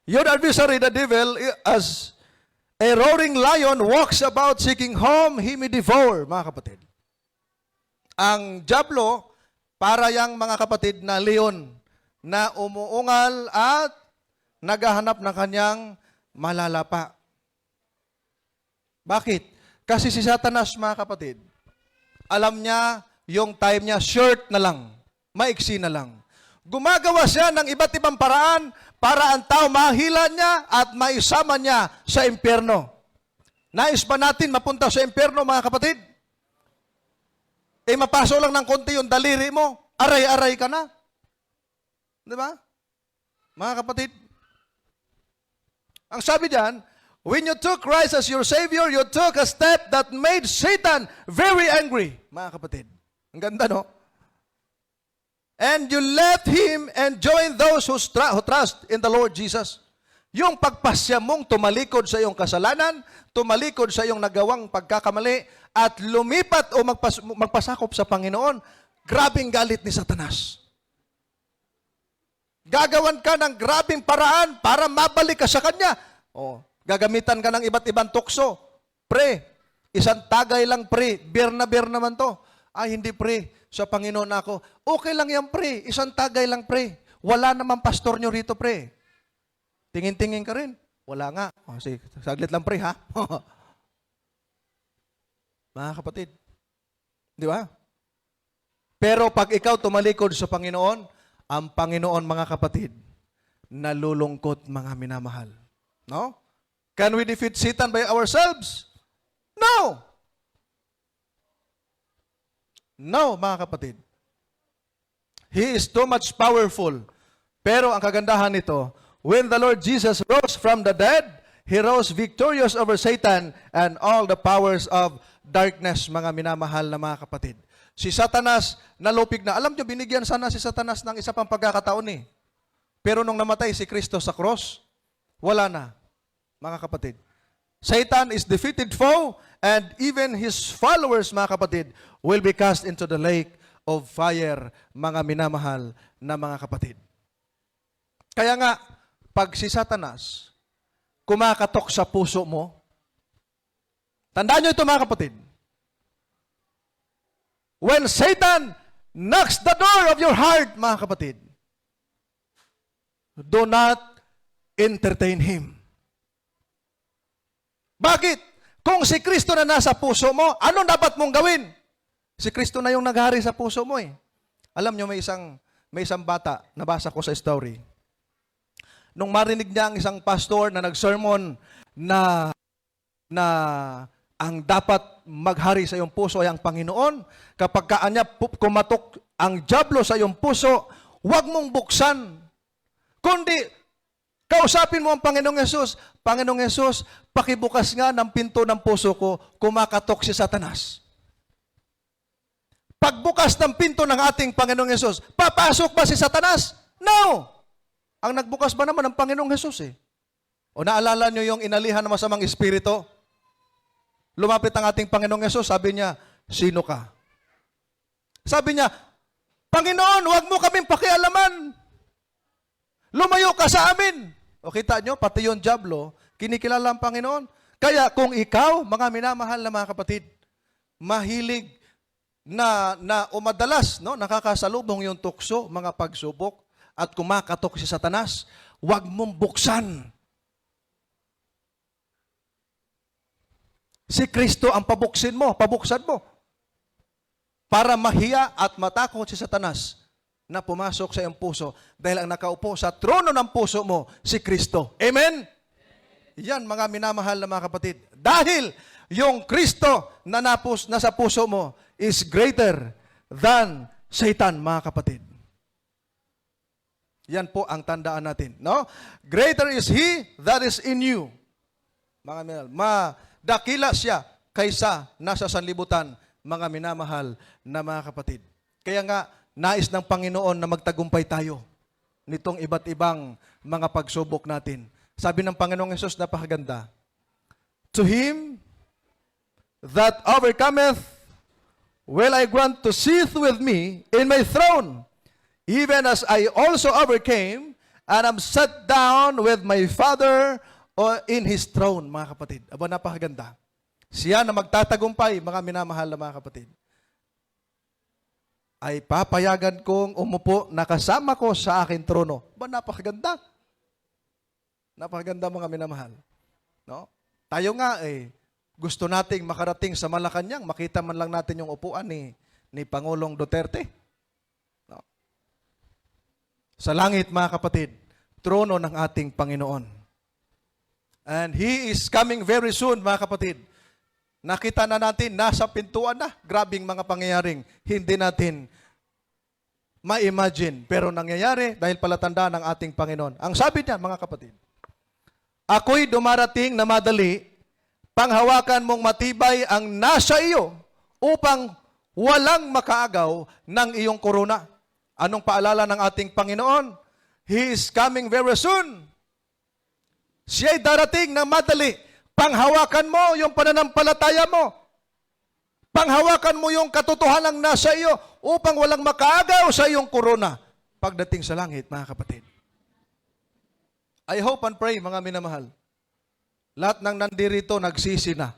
Your adversary, the devil, as a roaring lion, walks about seeking whom he may devour, mga kapatid. Ang diablo, para yang mga kapatid na leon, na umuungal at naghahanap ng kanyang malalapa. Bakit? Kasi si Satanas, mga kapatid, alam niya yung time niya, short na lang, maiksi na lang. Gumagawa siya ng iba't ibang paraan para ang tao mahila niya at maisama niya sa impyerno. Nais ba natin mapunta sa impyerno, mga kapatid? Mapaso lang ng konti yung daliri mo, aray-aray ka na. Di ba? Mga kapatid, ang sabi diyan, when you took Christ as your Savior, you took a step that made Satan very angry. Mga kapatid, ang ganda, no? And you left him and joined those who trust in the Lord Jesus. Yung pagpasya mong tumalikod sa iyong kasalanan, tumalikod sa iyong nagawang pagkakamali, at lumipat o magpasakop sa Panginoon, grabing galit ni Satanas. Gagawan ka ng grabing paraan para mabalik ka sa Kanya. O, gagamitan ka ng iba't ibang tukso. Pre, isang tagay lang pre, beer na beer naman to. Ay, hindi pre, sa Panginoon ako. Okay lang yan pre, isang tagay lang pre. Wala naman pastor nyo rito pre. Tingin-tingin ka rin. Wala nga. O, sige, saglit lang pre ha. Mga kapatid. Di ba? Pero pag ikaw tumalikod sa Panginoon, ang Panginoon, mga kapatid, nalulungkot, mga minamahal. No? Can we defeat Satan by ourselves? No! No, mga kapatid. He is too much powerful. Pero ang kagandahan nito, when the Lord Jesus rose from the dead, He rose victorious over Satan and all the powers of darkness, mga minamahal na mga kapatid. Si Satanas, nalupig na. Alam nyo, binigyan sana si Satanas ng isa pang pagkakataon eh. Pero nung namatay si Kristo sa cross, wala na, mga kapatid. Satan is defeated foe, and even his followers, mga kapatid, will be cast into the lake of fire, mga minamahal na mga kapatid. Kaya nga, pag si Satanas kumakatok sa puso mo, tandaan nyo ito, mga kapatid. When Satan knocks the door of your heart, mga kapatid, do not entertain him. Bakit? Kung si Kristo na nasa puso mo, ano dapat mong gawin? Si Kristo na yung naghari sa puso mo eh. Alam nyo, may isang bata, nabasa ko sa story. Nung marinig niya ang isang pastor na nag-sermon na ang dapat maghari sa iyong puso ay ang Panginoon, kapag kaanya kumatok ang dyablo sa iyong puso, huwag mong buksan. Kundi, kausapin mo ang Panginoong Yesus. Panginoong Yesus, pakibukas nga ng pinto ng puso ko, kumakatok si Satanas. Pagbukas ng pinto ng ating Panginoong Yesus, papasok ba si Satanas? No! Ang nagbukas ba naman ang Panginoong Hesus eh? O naalala nyo yung inalihan ng masamang espiritu? Lumapit ang ating Panginoong Hesus, sabi niya, sino ka? Sabi niya, Panginoon, huwag mo kaming pakialaman. Lumayo ka sa amin. O kita nyo, pati yung dyablo, kinikilala ang Panginoon. Kaya kung ikaw, mga minamahal na mga kapatid, mahilig na umadalas, no, nakakasalubong yung tukso, mga pagsubok, at kumakatok si Satanas, huwag mong buksan. Si Kristo ang pabuksan mo. Para mahiya at matakot si Satanas na pumasok sa iyong puso dahil ang nakaupo sa trono ng puso mo, si Kristo. Amen? Yan, mga minamahal na mga kapatid. Dahil yung Kristo na nasa puso mo is greater than Satan, mga kapatid. Yan po ang tandaan natin. No? Greater is He that is in you. Mga minamahal, madakila siya kaysa nasa sanlibutan, mga minamahal na mga kapatid. Kaya nga, nais ng Panginoon na magtagumpay tayo nitong iba't ibang mga pagsubok natin. Sabi ng Panginoong Hesus, napakaganda. To him that overcometh, will I grant to sit with me in my throne, even as I also overcame, and am set down with my Father in His throne, mga kapatid. Aba, napakaganda. Siya na magtatagumpay, mga minamahal na mga kapatid, ay papayagan kong umupo na kasama ko sa aking trono. Aba, napakaganda. Napakaganda, mga minamahal. No? Tayo nga, gusto nating makarating sa Malacanang, makita man lang natin yung upuan ni Pangulong Duterte. Sa langit, mga kapatid, trono ng ating Panginoon. And He is coming very soon, mga kapatid. Nakita na natin, nasa pintuan na. Grabing mga pangyayaring hindi natin ma-imagine. Pero nangyayari dahil palatandaan ng ating Panginoon. Ang sabi niya, mga kapatid, ako'y dumarating na madali, panghawakan mong matibay ang nasa iyo upang walang makaagaw ng iyong korona. Anong paalala ng ating Panginoon? He is coming very soon. Siya'y darating na madali. Panghawakan mo yung pananampalataya mo. Panghawakan mo yung katotohanan nasa iyo upang walang makaagaw sa iyong korona pagdating sa langit, mga kapatid. I hope and pray, mga minamahal, lahat ng nandirito nagsisi na.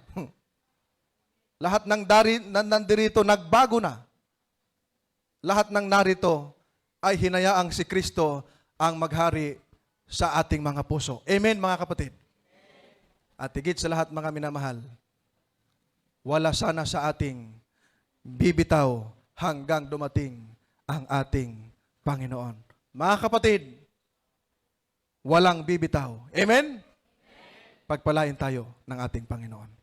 Lahat ng nandirito nagbago na. Lahat ng narito ay hinayaang si Kristo ang maghari sa ating mga puso. Amen, mga kapatid. At higit sa lahat, mga minamahal, wala sana sa ating bibitaw hanggang dumating ang ating Panginoon. Mga kapatid, walang bibitaw. Amen? Pagpalain tayo ng ating Panginoon.